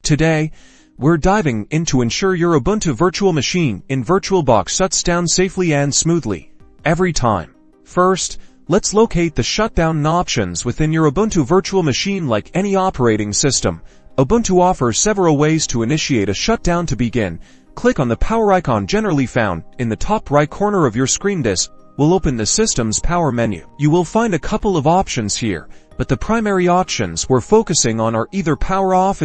Today, we're diving in to ensure your Ubuntu virtual machine in VirtualBox shuts down safely and smoothly, every time. First, let's locate the shutdown options within your Ubuntu virtual machine. Like any operating system, Ubuntu offers several ways to initiate a shutdown. To begin, click on the power icon generally found in the top right corner of your screen. This will open the system's power menu. You will find a couple of options here, but the primary options we're focusing on are either power off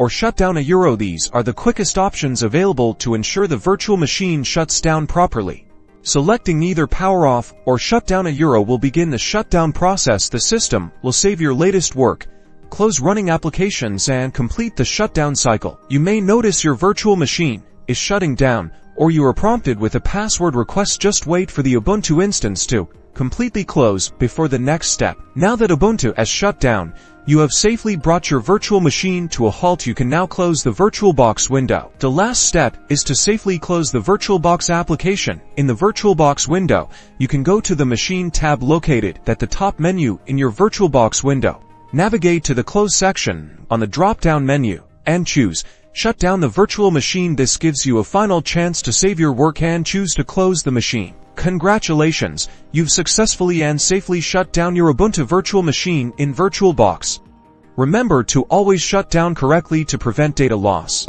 or shut down. These are the quickest options available to ensure the virtual machine shuts down properly. Selecting either power off or shut down will begin the shutdown process. The system will save your latest work, close running applications, and complete the shutdown cycle. You may notice your virtual machine is shutting down, or you are prompted with a password request. Just wait for the Ubuntu instance to completely close before the next step. Now that Ubuntu has shut down, you have safely brought your virtual machine to a halt. You can now close the VirtualBox window. The last step is to safely close the VirtualBox application. In the VirtualBox window, you can go to the Machine tab located at the top menu in your VirtualBox window. Navigate to the Close section on the drop-down menu and choose Shut down the virtual machine. This gives you a final chance to save your work and choose to close the machine. Congratulations, you've successfully and safely shut down your Ubuntu virtual machine in VirtualBox. Remember to always shut down correctly to prevent data loss.